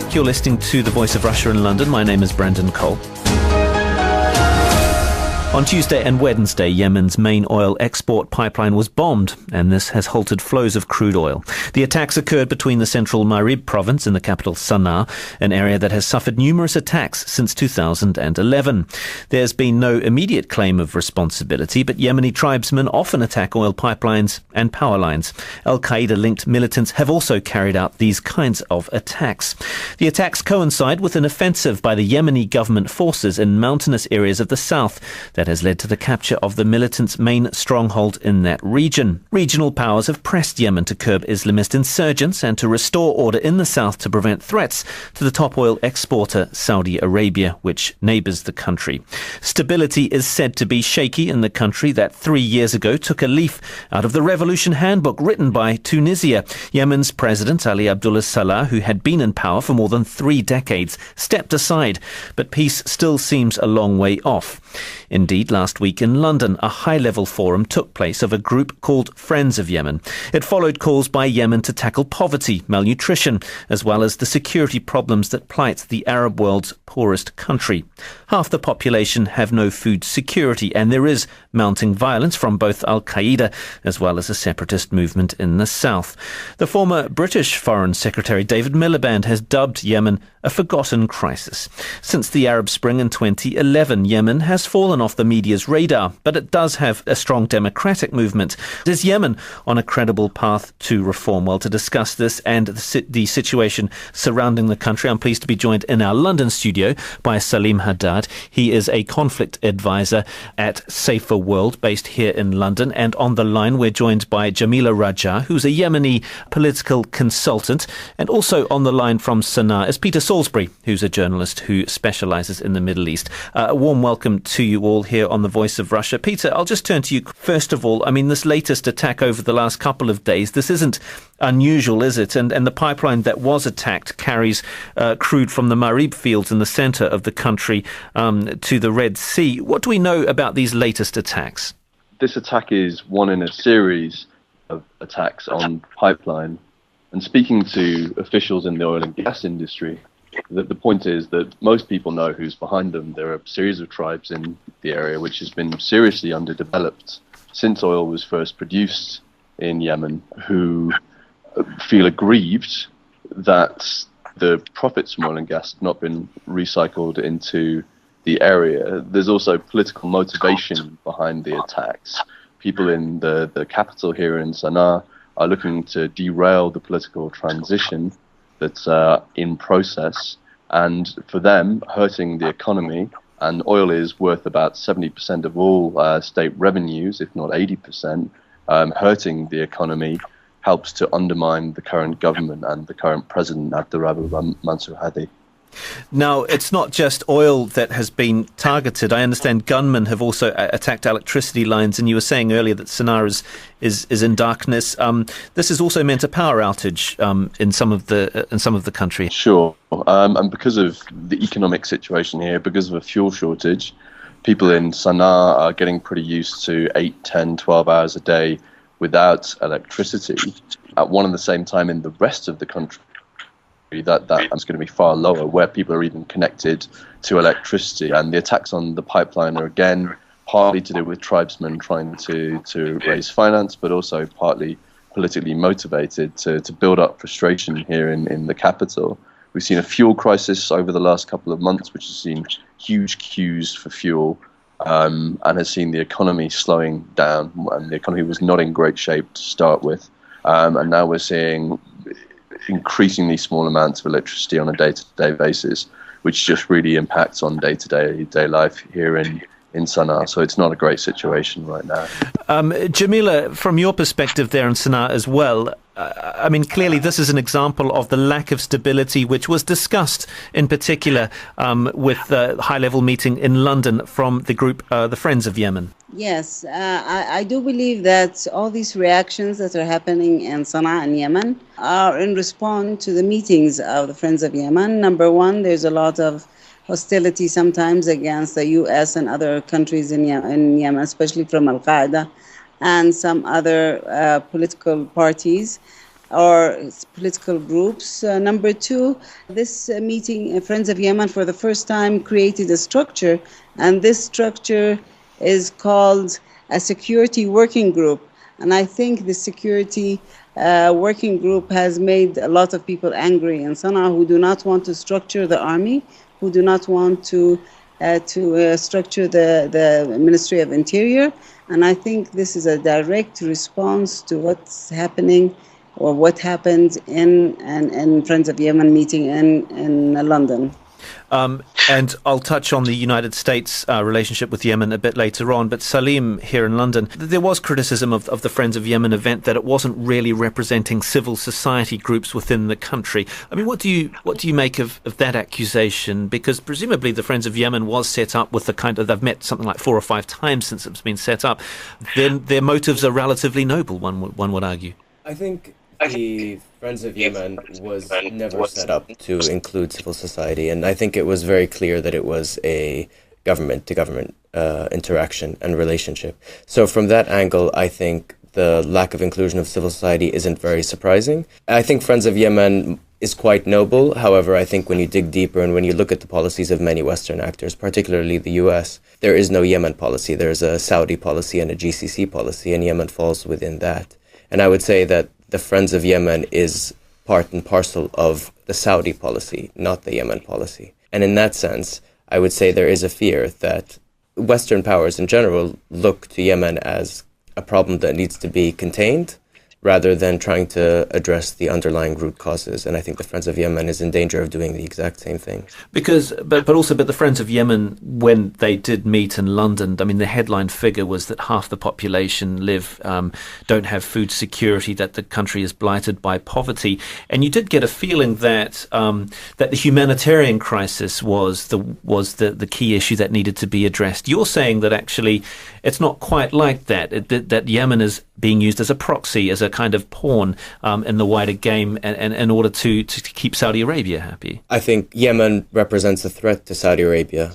back. You're listening to The Voice of Russia in London. My name is Brendan Cole. On Tuesday and Wednesday, Yemen's main oil export pipeline was bombed, and this has halted flows of crude oil. The attacks occurred between the central Marib province and the capital Sana'a, an area that has suffered numerous attacks since 2011. There's been no immediate claim of responsibility, but Yemeni tribesmen often attack oil pipelines and power lines. Al-Qaeda-linked militants have also carried out these kinds of attacks. The attacks coincide with an offensive by the Yemeni government forces in mountainous areas of the south that has led to the capture of the militants' main stronghold in that region. Regional powers have pressed Yemen to curb Islamist insurgents and to restore order in the south to prevent threats to the top oil exporter Saudi Arabia, which neighbours the country. Stability is said to be shaky in the country that 3 years ago took a leaf out of the revolution handbook written by Tunisia. Yemen's President Ali Abdullah Saleh, who had been in power for more than 3 decades, stepped aside, but peace still seems a long way off. Indeed, last week in London, a high-level forum took place of a group called Friends of Yemen. It followed calls by Yemen to tackle poverty, malnutrition, as well as the security problems that plight the Arab world's poorest country. Half the population have no food security, and there is mounting violence from both Al-Qaeda as well as a separatist movement in the south. The former British Foreign Secretary David Miliband has dubbed Yemen a forgotten crisis. Since the Arab Spring in 2011, Yemen has fallen off the media's radar, but it does have a strong democratic movement. Is Yemen on a credible path to reform? Well, to discuss this and the situation surrounding the country, I'm pleased to be joined in our London studio by Salim Haddad. He is a conflict advisor at Safer World, based here in London. And on the line, we're joined by Jamila Raja, who's a Yemeni political consultant. And also on the line from Sana'a is Peter Salisbury, who's a journalist who specialises in the Middle East. A warm welcome to you all here on The Voice of Russia. Peter, I'll just turn to you first of all. I mean, this latest attack over the last couple of days, this isn't unusual, is it? And the pipeline that was attacked carries crude from the Marib fields in the centre of the country to the Red Sea. What do we know about these latest attacks? This attack is one in a series of attacks on pipeline. And speaking to officials in the oil and gas industry, the point is that most people know who's behind them. There are a series of tribes in the area which has been seriously underdeveloped since oil was first produced in Yemen, who feel aggrieved that the profits from oil and gas have not been recycled into the area. There's also political motivation behind the attacks. People in the capital here in Sana'a are looking to derail the political transition that's in process, and for them, hurting the economy. And oil is worth about 70% of all state revenues, if not 80%. Hurting the economy helps to undermine the current government and the current president, Abdurrahman Mansur Hadi. Now, it's not just oil that has been targeted. I understand gunmen have also attacked electricity lines, and you were saying earlier that Sana'a is in darkness. This has also meant a power outage in some of the country. Sure, and because of the economic situation here, because of a fuel shortage, people in Sana'a are getting pretty used to 8, 10, 12 hours a day without electricity. At one and the same time in the rest of the country, that is going to be far lower, where people are even connected to electricity. And the attacks on the pipeline are again partly to do with tribesmen trying to raise finance, but also partly politically motivated to build up frustration here in the capital. We've seen a fuel crisis over the last couple of months, which has seen huge queues for fuel and has seen the economy slowing down. And the economy was not in great shape to start with. And now we're seeing increasingly small amounts of electricity on a day-to-day basis, which just really impacts on day-to-day life here in Sana'a. So it's not a great situation right now. Jamila, from your perspective there in Sana'a as well, I mean, clearly this is an example of the lack of stability which was discussed in particular with the high-level meeting in London from the group, the Friends of Yemen. Yes, I do believe that all these reactions that are happening in Sana'a and Yemen are in response to the meetings of the Friends of Yemen. Number one, there's a lot of hostility sometimes against the U.S. and other countries in Yemen, especially from Al-Qaeda and some other political parties. or political groups. Number two, this meeting, Friends of Yemen, for the first time created a structure, and this structure is called a security working group. And I think the security working group has made a lot of people angry in Sana'a who do not want to structure the army, who do not want to structure the Ministry of Interior. And I think this is a direct response to what's happening or what happened in Friends of Yemen meeting in London. And I'll touch on the United States relationship with Yemen a bit later on. But Salim, here in London, there was criticism of the Friends of Yemen event that it wasn't really representing civil society groups within the country. I mean, what do you make of that accusation? Because presumably the Friends of Yemen was set up with the kind of, they've met something like 4 or 5 times since it's been set up. Their motives are relatively noble, one would argue. I think the Friends of Yemen was never set up to include civil society, and I think it was very clear that it was a government-to-government interaction and relationship. So from that angle, I think the lack of inclusion of civil society isn't very surprising. I think Friends of Yemen is quite noble. However, I think when you dig deeper and when you look at the policies of many Western actors, particularly the US, there is no Yemen policy. There's a Saudi policy and a GCC policy, and Yemen falls within that. And I would say that the Friends of Yemen is part and parcel of the Saudi policy, not the Yemen policy. And in that sense, I would say there is a fear that Western powers in general look to Yemen as a problem that needs to be contained rather than trying to address the underlying root causes. And I think the Friends of Yemen is in danger of doing the exact same thing. Because, but the Friends of Yemen, when they did meet in London, I mean, the headline figure was that half the population don't have food security, that the country is blighted by poverty. And you did get a feeling that that the humanitarian crisis was the key issue that needed to be addressed. You're saying that actually it's not quite like that, that Yemen is being used as a proxy, as a kind of pawn in the wider game, and in order to keep Saudi Arabia happy. I think Yemen represents a threat to Saudi Arabia,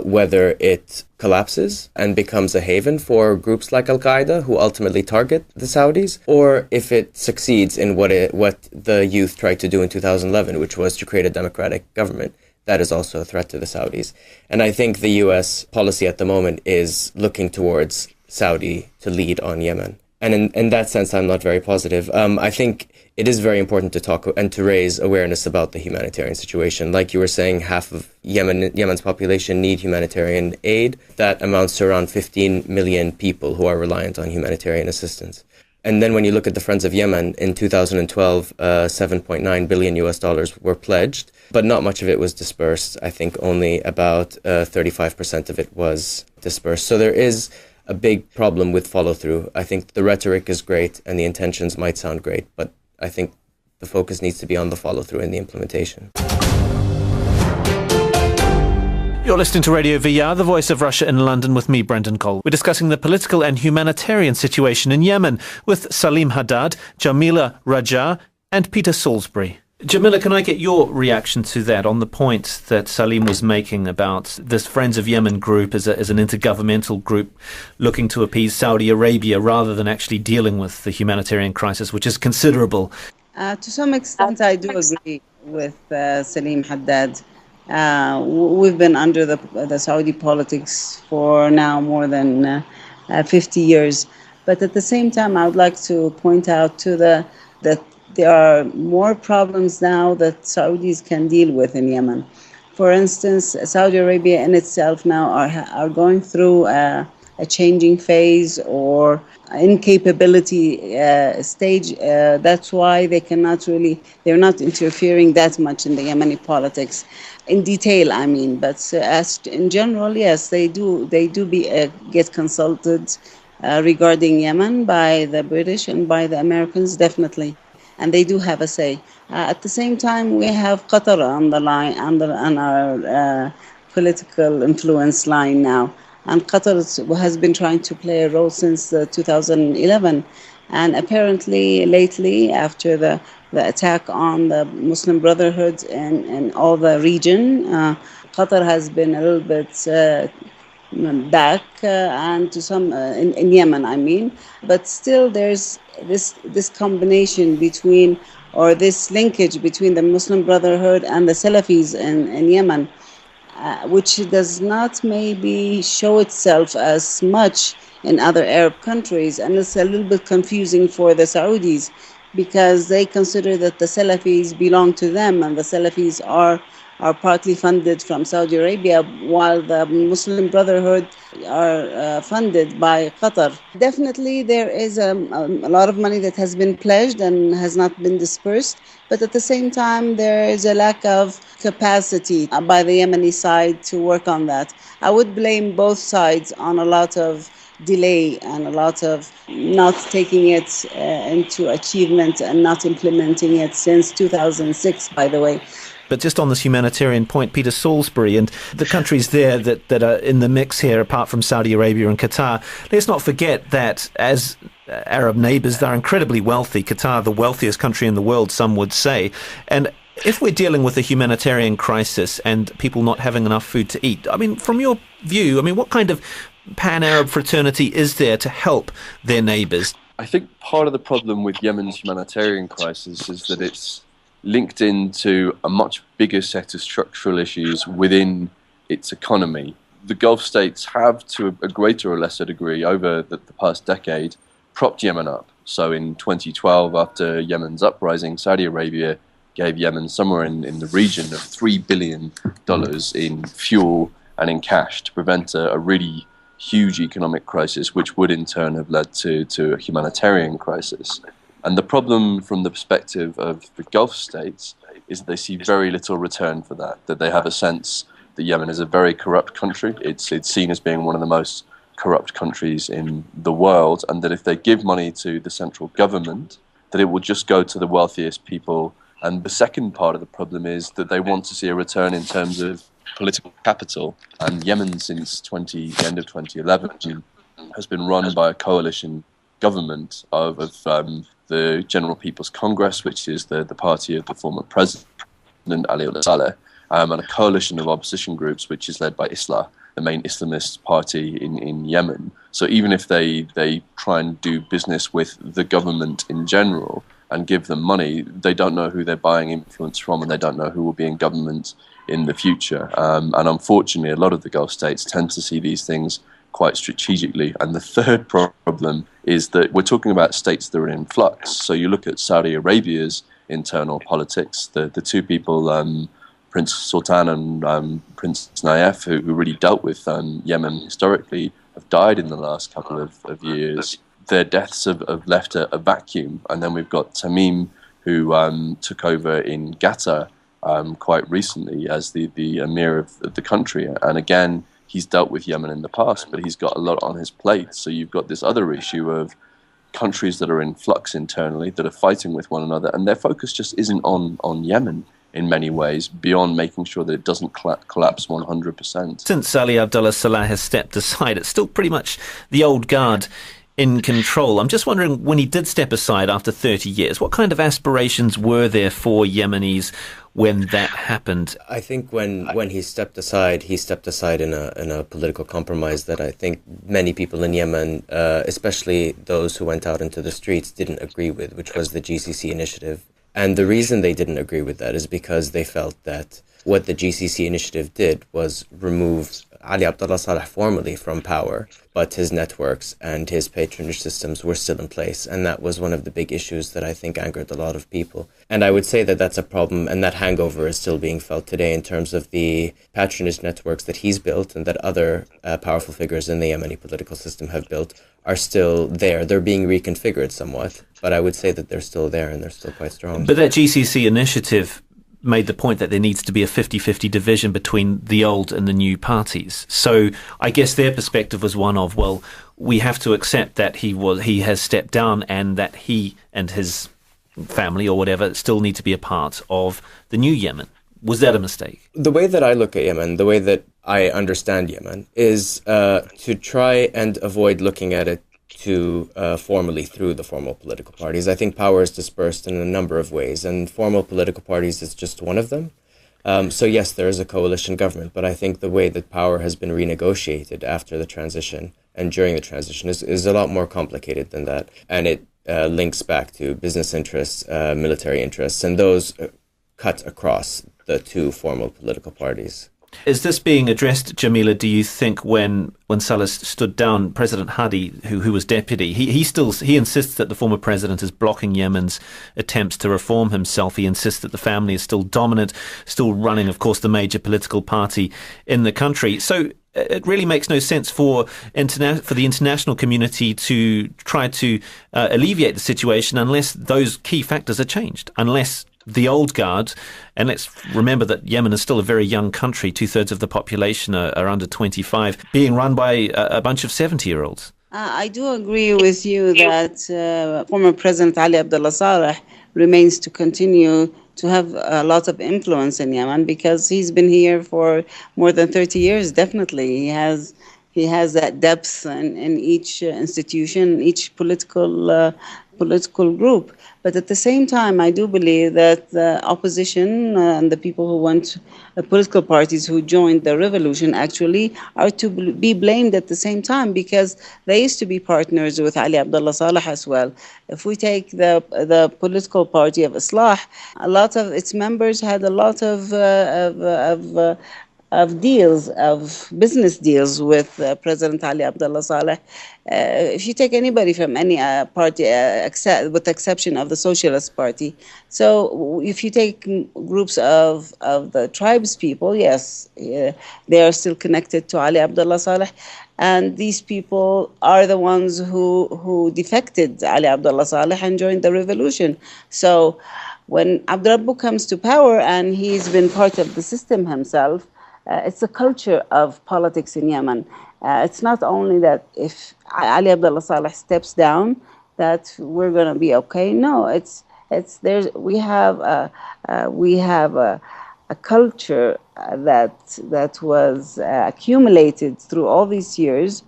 whether it collapses and becomes a haven for groups like Al-Qaeda who ultimately target the Saudis, or if it succeeds in what the youth tried to do in 2011, which was to create a democratic government. That is also a threat to the Saudis. And I think the US policy at the moment is looking towards Saudi to lead on Yemen. And in that sense, I'm not very positive. I think it is very important to talk and to raise awareness about the humanitarian situation. Like you were saying, half of Yemen's population need humanitarian aid. That amounts to around 15 million people who are reliant on humanitarian assistance. And then when you look at the Friends of Yemen, in 2012, $7.9 billion were pledged, but not much of it was dispersed. I think only about 35% of it was dispersed. So there is a big problem with follow-through. I think the rhetoric is great and the intentions might sound great, but I think the focus needs to be on the follow-through and the implementation. You're listening to Radio VR, the voice of Russia in London, with me, Brendan Cole. We're discussing the political and humanitarian situation in Yemen with Salim Haddad, Jamila Raja and Peter Salisbury. Jamila, can I get your reaction to that on the point that Salim was making about this Friends of Yemen group as an intergovernmental group looking to appease Saudi Arabia rather than actually dealing with the humanitarian crisis, which is considerable? To some extent, I do agree with Salim Haddad. We've been under the Saudi politics for now more than 50 years. But at the same time, I would like to point out that there are more problems now that Saudis can deal with in Yemen. For instance, Saudi Arabia in itself now are going through a changing phase or incapability stage. That's why they're not interfering that much in the Yemeni politics. In detail, I mean, but as in general, yes, they do get consulted regarding Yemen by the British and by the Americans, definitely. And they do have a say. At the same time, we have Qatar on the line, on our political influence line now. And Qatar has been trying to play a role since 2011. And apparently, lately, after the attack on the Muslim Brotherhood and all the region, Qatar has been a little bit back and to some in Yemen, I mean. But still, there's this combination between, or this linkage between the Muslim Brotherhood and the Salafis in Yemen, which does not maybe show itself as much in other Arab countries, and it's a little bit confusing for the Saudis because they consider that the Salafis belong to them, and the Salafis are partly funded from Saudi Arabia, while the Muslim Brotherhood are funded by Qatar. Definitely, there is a lot of money that has been pledged and has not been dispersed, but at the same time, there is a lack of capacity by the Yemeni side to work on that. I would blame both sides on a lot of delay and a lot of not taking it into achievement and not implementing it since 2006, by the way. But just on this humanitarian point, Peter Salisbury and the countries there that are in the mix here, apart from Saudi Arabia and Qatar, let's not forget that as Arab neighbours, they're incredibly wealthy. Qatar, the wealthiest country in the world, some would say. And if we're dealing with a humanitarian crisis and people not having enough food to eat, I mean, from your view, I mean, what kind of pan-Arab fraternity is there to help their neighbours? I think part of the problem with Yemen's humanitarian crisis is that it's linked into a much bigger set of structural issues within its economy. The Gulf states have, to a greater or lesser degree, over the past decade, propped Yemen up. So in 2012, after Yemen's uprising, Saudi Arabia gave Yemen somewhere in the region of $3 billion in fuel and in cash to prevent a really huge economic crisis, which would in turn have led to a humanitarian crisis. And the problem from the perspective of the Gulf states is that they see very little return for that they have a sense that Yemen is a very corrupt country. It's seen as being one of the most corrupt countries in the world, and that if they give money to the central government, that it will just go to the wealthiest people. And the second part of the problem is that they want to see a return in terms of political capital. And Yemen, since the end of 2011, has been run by a coalition government of the General People's Congress, which is the party of the former president, Ali Saleh, and a coalition of opposition groups, which is led by Islah, the main Islamist party in Yemen. So even if they try and do business with the government in general and give them money, they don't know who they're buying influence from, and they don't know who will be in government in the future. And unfortunately, a lot of the Gulf states tend to see these things quite strategically. And the third problem is that we're talking about states that are in flux. So you look at Saudi Arabia's internal politics, the two people, Prince Sultan and Prince Nayef, who really dealt with Yemen historically, have died in the last couple of years. Their deaths have left a vacuum. And then we've got Tamim, who took over in Qatar quite recently as the emir of the country. And again, he's dealt with Yemen in the past, but he's got a lot on his plate. So you've got this other issue of countries that are in flux internally, that are fighting with one another, and their focus just isn't on Yemen in many ways, beyond making sure that it doesn't collapse 100%. Since Ali Abdullah Saleh has stepped aside, it's still pretty much the old guard in control. I'm just wondering, when he did step aside after 30 years, what kind of aspirations were there for Yemenis when that happened? I think when he stepped aside in a political compromise that I think many people in Yemen, especially those who went out into the streets, didn't agree with, which was the GCC initiative. And the reason they didn't agree with that is because they felt that what the GCC initiative did was remove Ali Abdullah Saleh formally from power, but his networks and his patronage systems were still in place. And that was one of the big issues that I think angered a lot of people. And I would say that that's a problem, and that hangover is still being felt today in terms of the patronage networks that he's built and that other powerful figures in the Yemeni political system have built are still there. They're being reconfigured somewhat, but I would say that they're still there and they're still quite strong. But that GCC initiative made the point that there needs to be a 50-50 division between the old and the new parties. So I guess their perspective was one of, well, we have to accept that he has stepped down and that he and his family or whatever still need to be a part of the new Yemen. Was that a mistake? The way that I look at Yemen, the way that I understand Yemen, is to try and avoid looking at it too formally through the formal political parties. I think power is dispersed in a number of ways, and formal political parties is just one of them. So yes, there is a coalition government, but I think the way that power has been renegotiated after the transition and during the transition is a lot more complicated than that. And it links back to business interests, military interests, and those cut across the two formal political parties. Is this being addressed, Jamila, do you think, when Salah stood down, President Hadi, who was deputy, he insists that the former president is blocking Yemen's attempts to reform himself. He insists that the family is still dominant, still running, of course, the major political party in the country. So it really makes no sense for the international community to try to alleviate the situation unless those key factors are changed, unless the old guard, and let's remember that Yemen is still a very young country, 2/3 of the population are under 25, being run by a bunch of 70-year-olds. I do agree with you that former President Ali Abdullah Saleh remains to continue to have a lot of influence in Yemen because he's been here for more than 30 years, definitely. He has that depth in each institution, each political group. But at the same time, I do believe that the opposition and the people who the political parties who joined the revolution actually are to be blamed at the same time because they used to be partners with Ali Abdullah Saleh as well. If we take the political party of Islah, a lot of its members had a lot of deals, of business deals with President Ali Abdullah Saleh. If you take anybody from any party, with the exception of the Socialist Party. So if you take groups of the tribes people, yes, they are still connected to Ali Abdullah Saleh. And these people are the ones who defected Ali Abdullah Saleh and joined the revolution. So when Abdurrabbu comes to power and he's been part of the system himself, it's a culture of politics in Yemen. It's not only that if Ali Abdullah Saleh steps down, that we're going to be okay. No, we have a culture that was accumulated through all these years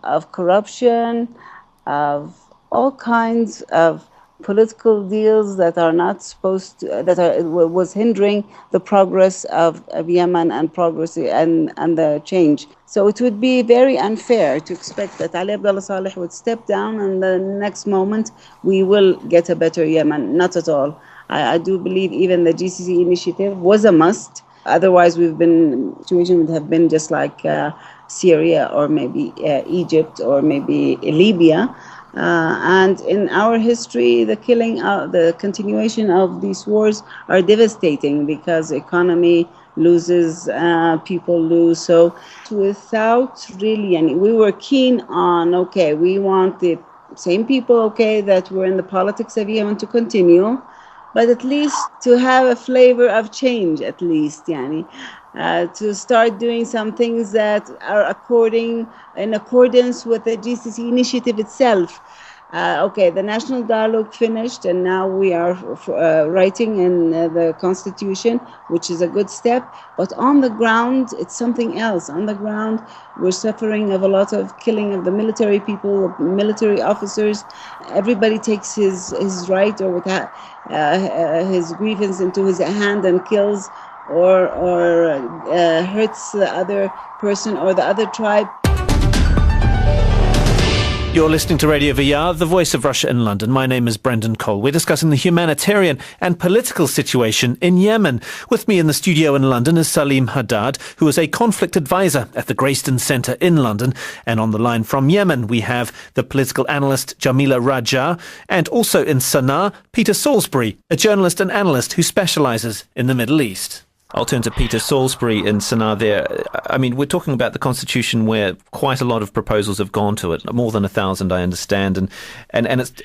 of corruption, of all kinds of political deals that are not supposed to, was hindering the progress of Yemen and progress and the change. So it would be very unfair to expect that Ali Abdullah Saleh would step down and the next moment we will get a better Yemen. Not at all. I do believe even the GCC initiative was a must. Otherwise, situation would have been just like Syria or maybe Egypt or maybe Libya. And in our history, the continuation of these wars are devastating because economy loses, people lose. So without really we were keen on, we want the same people, that were in the politics of Yemen to continue, but at least to have a flavor of change, at least, to start doing some things that are in accordance with the GCC initiative itself. The national dialogue finished, and now we are writing in the constitution, which is a good step. But on the ground, it's something else. On the ground, we're suffering of a lot of killing of the military people, military officers. Everybody takes his right or his grievance into his hand and kills or hurts the other person or the other tribe. You're listening to Radio VR, the voice of Russia in London. My name is Brendan Cole. We're discussing the humanitarian and political situation in Yemen. With me in the studio in London is Salim Haddad, who is a conflict advisor at the Grayston Centre in London. And on the line from Yemen, we have the political analyst Jamila Raja, and also in Sana'a, Peter Salisbury, a journalist and analyst who specialises in the Middle East. I'll turn to Peter Salisbury in Sana'a there. I mean, we're talking about the constitution where quite a lot of proposals have gone to it, more than 1,000, I understand, and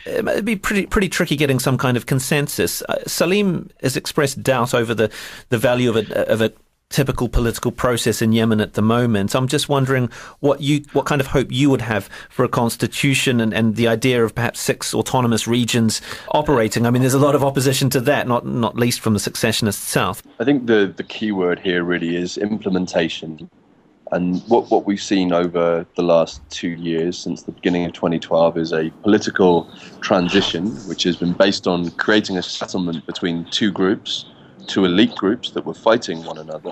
it'd be pretty tricky getting some kind of consensus. Salim has expressed doubt over the value of a typical political process in Yemen at the moment. I'm just wondering what kind of hope you would have for a constitution and the idea of perhaps 6 autonomous regions operating. I mean, there's a lot of opposition to that, not least from the secessionist south. I think the key word here really is implementation. And what we've seen over the last 2 years, since the beginning of 2012, is a political transition, which has been based on creating a settlement between two groups, two elite groups that were fighting one another,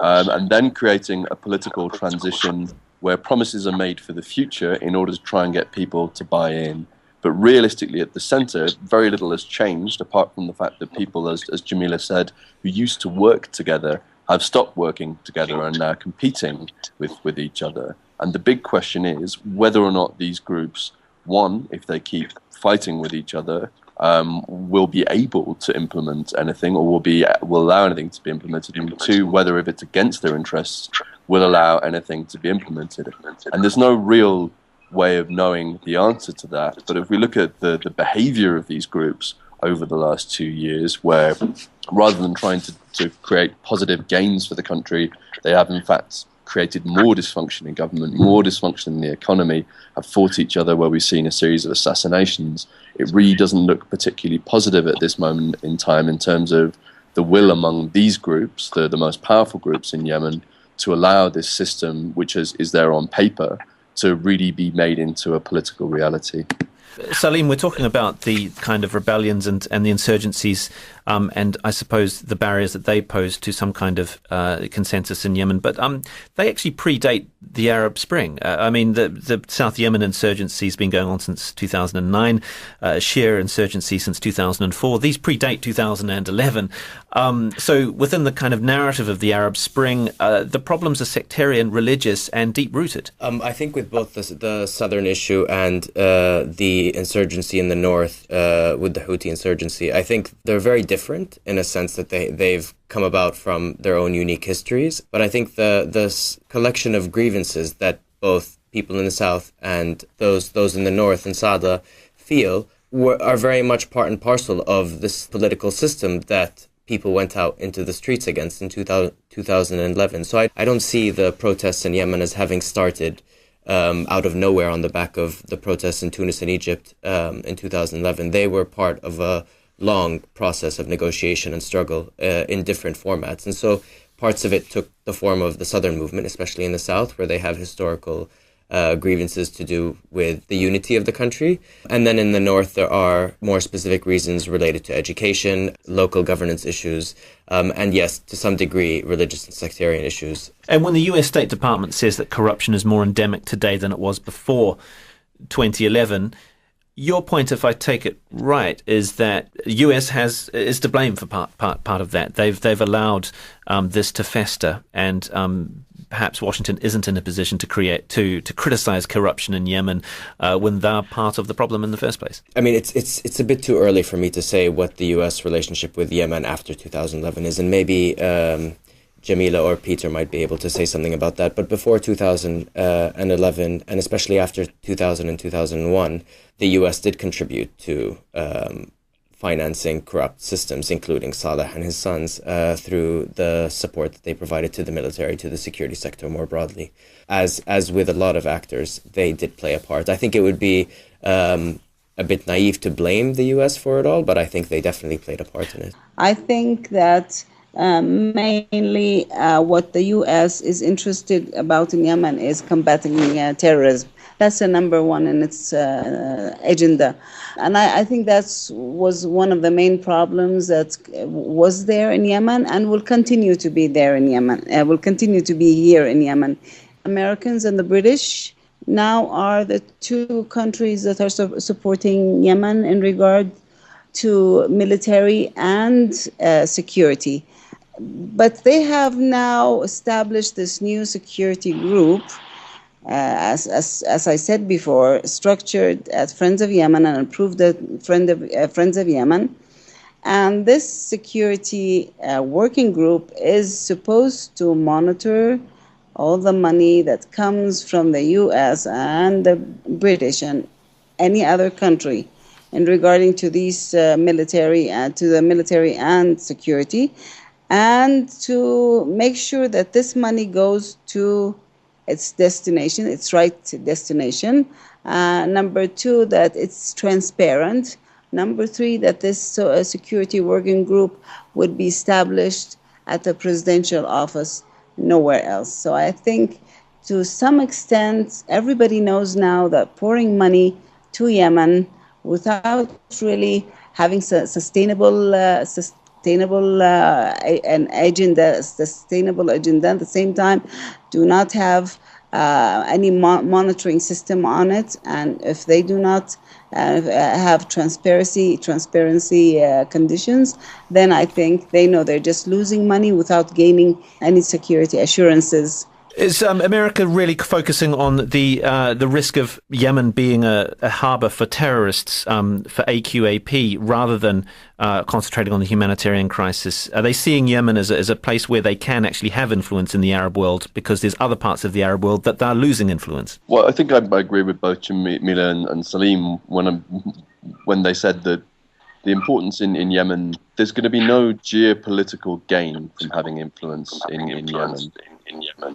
and then creating a political transition where promises are made for the future in order to try and get people to buy in. But realistically, at the center, very little has changed, apart from the fact that people, as Jamila said, who used to work together, have stopped working together and are competing with each other. And the big question is whether or not these groups, one, if they keep fighting with each other, will be able to implement anything, or will allow anything to be implemented, and two, whether if it's against their interests, will allow anything to be implemented. And there's no real way of knowing the answer to that. But if we look at the behavior of these groups over the last 2 years, where rather than trying to create positive gains for the country, they have in fact created more dysfunction in government, more dysfunction in the economy, have fought each other, where we've seen a series of assassinations. It really doesn't look particularly positive at this moment in time in terms of the will among these groups, the most powerful groups in Yemen, to allow this system, which is there on paper, to really be made into a political reality. Salim, we're talking about the kind of rebellions and the insurgencies, and I suppose the barriers that they pose to some kind of consensus in Yemen. But they actually predate the Arab Spring. I mean, the South Yemen insurgency has been going on since 2009, Shia insurgency since 2004. These predate 2011. So within the kind of narrative of the Arab Spring, the problems are sectarian, religious, and deep-rooted. I think with both the southern issue and the insurgency in the north, with the Houthi insurgency, I think they're very different in a sense that they've come about from their own unique histories. But I think the collection of grievances that both people in the south and those in the north in Sada feel are very much part and parcel of this political system that people went out into the streets against in 2011. So I don't see the protests in Yemen as having started out of nowhere on the back of the protests in Tunis and Egypt in 2011. They were part of a long process of negotiation and struggle in different formats. And so parts of it took the form of the Southern movement, especially in the South, where they have historical grievances to do with the unity of the country. And then in the North, there are more specific reasons related to education, local governance issues, and yes, to some degree, religious and sectarian issues. And when the US State Department says that corruption is more endemic today than it was before 2011, your point, if I take it right, is that the US is to blame for part of that. They've allowed this to fester, and perhaps Washington isn't in a position to criticize corruption in Yemen when they're part of the problem in the first place. I mean, it's a bit too early for me to say what the US relationship with Yemen after 2011 is, and maybe Jamila or Peter might be able to say something about that. But before 2011, and especially after 2000 and 2001, the US did contribute to financing corrupt systems, including Saleh and his sons, through the support that they provided to the military, to the security sector more broadly. As with a lot of actors, they did play a part. I think it would be a bit naive to blame the US for it all, but I think they definitely played a part in it. I think that mainly what the U.S. is interested about in Yemen is combating terrorism. That's the number one in its agenda. And I think that was one of the main problems that was there in Yemen and will continue to be there in Yemen, will continue to be here in Yemen. Americans and the British now are the two countries that are supporting Yemen in regard to military and security. But they have now established this new security group, as I said before, structured as Friends of Yemen and approved as Friends of Yemen. And this security working group is supposed to monitor all the money that comes from the U.S. and the British and any other country in regarding to these military and security, and to make sure that this money goes to its destination, its right destination. Number two, that it's transparent. Number three, that this security working group would be established at the presidential office, nowhere else. So I think to some extent, everybody knows now that pouring money to Yemen without really having sustainable sustainable sustainable agenda. At the same time, do not have any monitoring system on it, and if they do not have transparency conditions, then I think they know they're just losing money without gaining any security assurances. Is America really focusing on the risk of Yemen being a harbour for terrorists for AQAP rather than concentrating on the humanitarian crisis? Are they seeing Yemen as a place where they can actually have influence in the Arab world because there's other parts of the Arab world that they're losing influence? Well, I think I agree with both Jamila and Salim when they said that the importance in Yemen, there's going to be no geopolitical gain from having influence in Yemen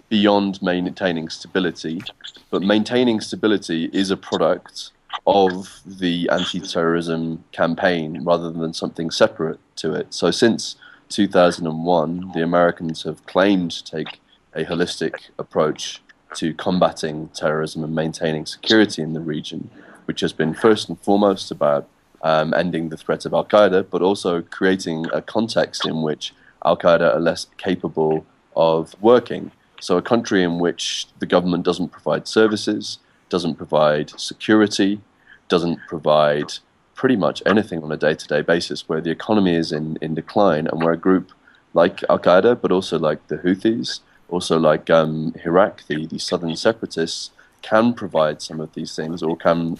beyond maintaining stability. But maintaining stability is a product of the anti-terrorism campaign rather than something separate to it. So since 2001, the Americans have claimed to take a holistic approach to combating terrorism and maintaining security in the region, which has been first and foremost about ending the threat of Al-Qaeda, but also creating a context in which Al-Qaeda are less capable of working. So a country in which the government doesn't provide services, doesn't provide security, doesn't provide pretty much anything on a day-to-day basis, where the economy is in decline, and where a group like Al-Qaeda, but also like the Houthis, also like Iraq, the southern separatists, can provide some of these things, or can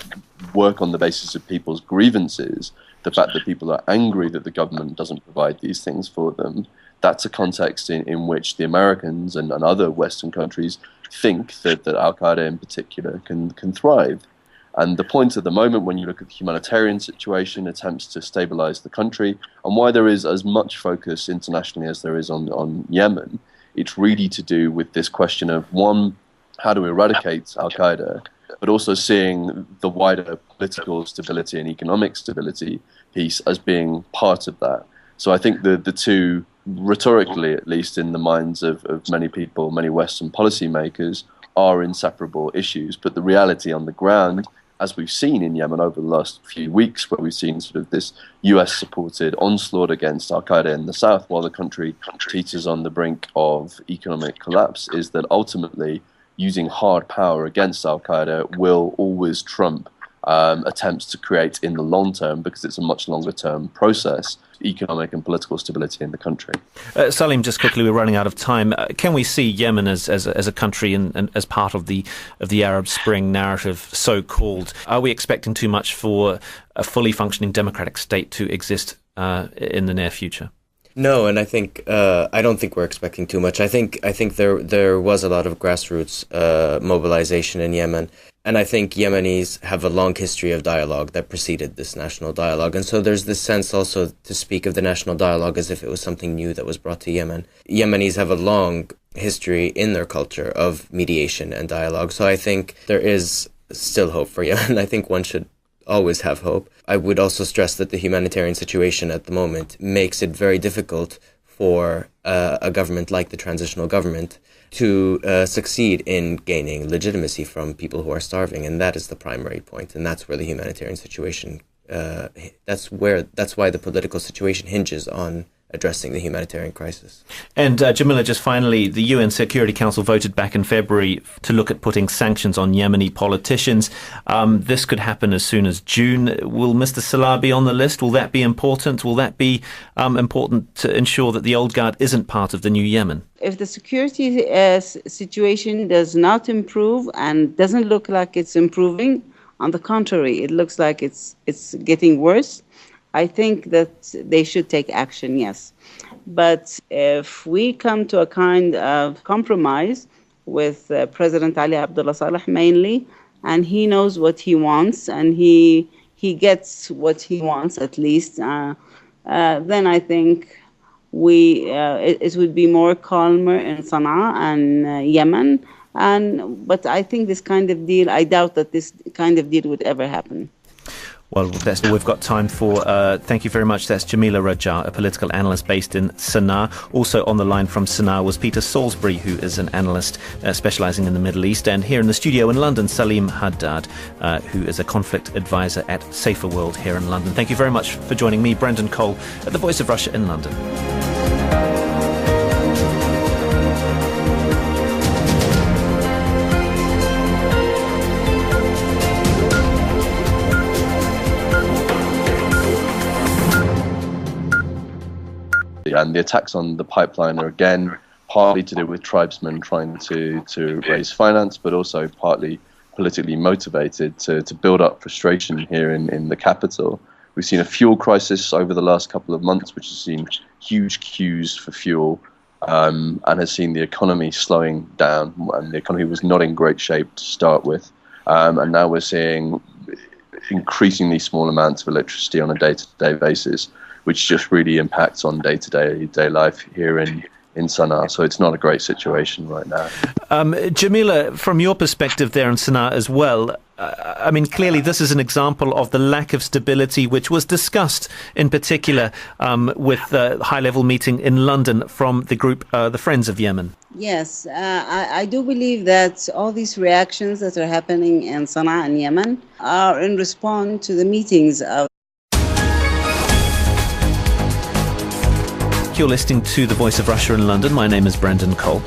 work on the basis of people's grievances, the fact that people are angry that the government doesn't provide these things for them. That's a context in which the Americans and other Western countries think that Al-Qaeda in particular can thrive. And the point at the moment, when you look at the humanitarian situation, attempts to stabilize the country, and why there is as much focus internationally as there is on Yemen, it's really to do with this question of, one, how to eradicate Al-Qaeda, but also seeing the wider political stability and economic stability piece as being part of that. So I think the two, rhetorically at least in the minds of many people, many Western policymakers, are inseparable issues. But the reality on the ground, as we've seen in Yemen over the last few weeks, where we've seen sort of this US-supported onslaught against Al-Qaeda in the south, while the country teeters on the brink of economic collapse, is that ultimately using hard power against Al-Qaeda will always trump attempts to create in the long term, because it's a much longer term process, economic and political stability in the country. Salim, just quickly, we're running out of time. Can we see Yemen as a country and as part of the Arab Spring narrative, so-called? Are we expecting too much for a fully functioning democratic state to exist in the near future? No, and I think I don't think we're expecting too much. I think there was a lot of grassroots mobilization in Yemen, and I think Yemenis have a long history of dialogue that preceded this national dialogue, and so there's this sense also to speak of the national dialogue as if it was something new that was brought to Yemen. Yemenis have a long history in their culture of mediation and dialogue, so I think there is still hope for Yemen. I think one should always have hope. I would also stress that the humanitarian situation at the moment makes it very difficult for a government like the transitional government to succeed in gaining legitimacy from people who are starving, and that is the primary point, and that's where the humanitarian situation, that's why the political situation hinges on addressing the humanitarian crisis. And Jamila, just finally, the UN Security Council voted back in February to look at putting sanctions on Yemeni politicians. This could happen as soon as June. Will Mr. Salah be on the list? Will that be important? Will that be important to ensure that the old guard isn't part of the new Yemen? If the security situation does not improve and doesn't look like it's improving, on the contrary, it looks like it's getting worse, I think that they should take action, yes. But if we come to a kind of compromise with President Ali Abdullah Saleh mainly, and he knows what he wants, and he gets what he wants at least, then I think it would be more calmer in Sana'a and Yemen. But I think this kind of deal, I doubt that this kind of deal would ever happen. Well, that's all we've got time for. Thank you very much. That's Jamila Raja, a political analyst based in Sana'a. Also on the line from Sana'a was Peter Salisbury, who is an analyst specialising in the Middle East. And here in the studio in London, Salim Haddad, who is a conflict advisor at Safer World here in London. Thank you very much for joining me, Brendan Cole, at the Voice of Russia in London. And the attacks on the pipeline are again partly to do with tribesmen trying to raise finance, but also partly politically motivated to build up frustration here in the capital. We've seen a fuel crisis over the last couple of months, which has seen huge queues for fuel and has seen the economy slowing down. And the economy was not in great shape to start with. And now we're seeing increasingly small amounts of electricity on a day-to-day basis, which just really impacts on day life here in Sana'a. So it's not a great situation right now. Jamila, from your perspective there in Sana'a as well, I mean, clearly this is an example of the lack of stability which was discussed in particular with the high-level meeting in London from the group, the Friends of Yemen. Yes, I do believe that all these reactions that are happening in Sana'a and Yemen are in response to the meetings of. You're listening to The Voice of Russia in London. My name is Brendan Cole.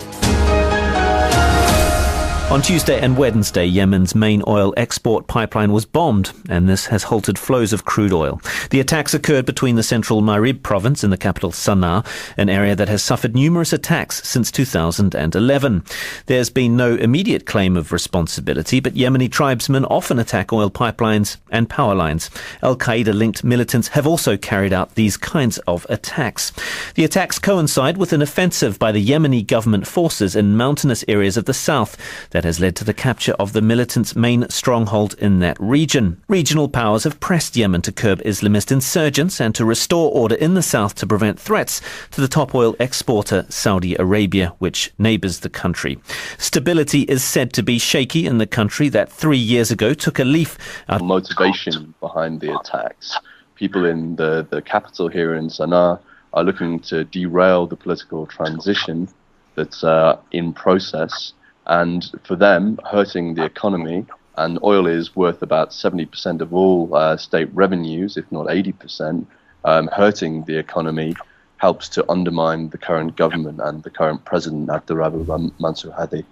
On Tuesday and Wednesday, Yemen's main oil export pipeline was bombed, and this has halted flows of crude oil. The attacks occurred between the central Marib province and the capital Sana'a, an area that has suffered numerous attacks since 2011. There's been no immediate claim of responsibility, but Yemeni tribesmen often attack oil pipelines and power lines. Al-Qaeda-linked militants have also carried out these kinds of attacks. The attacks coincide with an offensive by the Yemeni government forces in mountainous areas of the south that has led to the capture of the militants' main stronghold in that region. Regional powers have pressed Yemen to curb Islamist insurgents and to restore order in the south to prevent threats to the top oil exporter Saudi Arabia, which neighbours the country. Stability is said to be shaky in the country that 3 years ago took a leaf out of motivation behind the attacks. People in the capital here in Sana'a are looking to derail the political transition that's in process. And for them, hurting the economy, and oil is worth about 70% of all state revenues, if not 80%, hurting the economy helps to undermine the current government and the current president, Abdurrahman Mansur Hadi.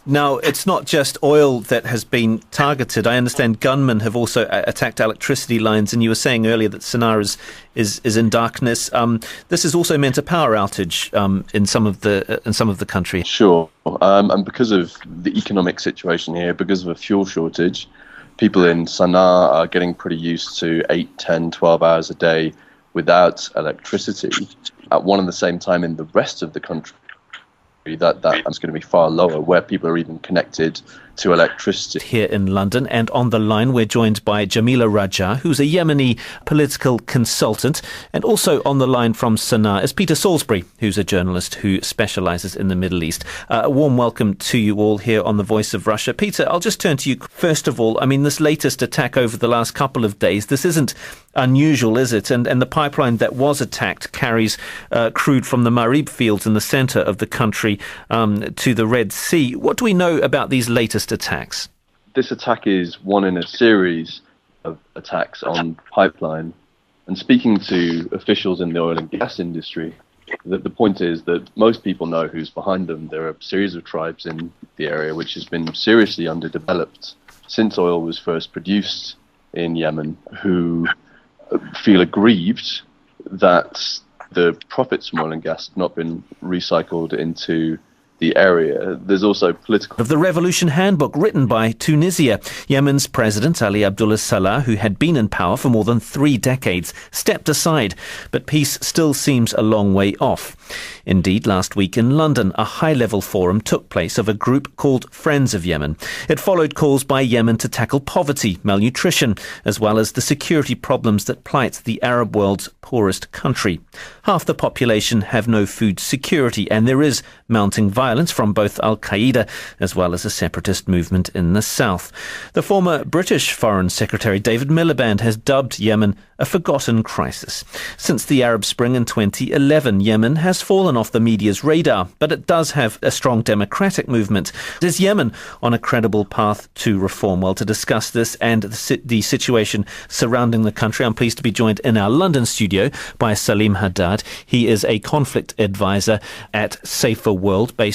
Now, it's not just oil that has been targeted. I understand gunmen have also attacked electricity lines, and you were saying earlier that Sana'a is in darkness. This has also meant a power outage in some of the country. Sure, and because of the economic situation here, because of a fuel shortage, people in Sana'a are getting pretty used to 8, 10, 12 hours a day without electricity. At one and the same time in the rest of the country, that is going to be far lower, where people are even connected to electricity. Here in London, and on the line we're joined by Jamila Raja, who's a Yemeni political consultant, and also on the line from Sana'a is Peter Salisbury, who's a journalist who specialises in the Middle East. A warm welcome to you all here on The Voice of Russia. Peter, I'll just turn to you first of all. I mean, this latest attack over the last couple of days, this isn't unusual, is it? And the pipeline that was attacked carries crude from the Marib fields in the centre of the country to the Red Sea. What do we know about these latest attacks? This attack is one in a series of attacks on pipeline. And speaking to officials in the oil and gas industry, the point is that most people know who's behind them. There are a series of tribes in the area which has been seriously underdeveloped since oil was first produced in Yemen, who feel aggrieved that the profits from oil and gas have not been recycled into the area. There's also political... Of the Revolution Handbook written by Tunisia, Yemen's President Ali Abdullah Saleh, who had been in power for more than 3 decades, stepped aside, but peace still seems a long way off. Indeed, last week in London, a high-level forum took place of a group called Friends of Yemen. It followed calls by Yemen to tackle poverty, malnutrition, as well as the security problems that plight the Arab world's poorest country. Half the population have no food security, and there is mounting violence from both Al-Qaeda as well as a separatist movement in the south. The former British Foreign Secretary David Miliband has dubbed Yemen a forgotten crisis. Since the Arab Spring in 2011, Yemen has fallen off the media's radar, but it does have a strong democratic movement. Is Yemen on a credible path to reform? Well, to discuss this and the situation surrounding the country, I'm pleased to be joined in our London studio by Salim Haddad. He is a conflict advisor at Safer World, based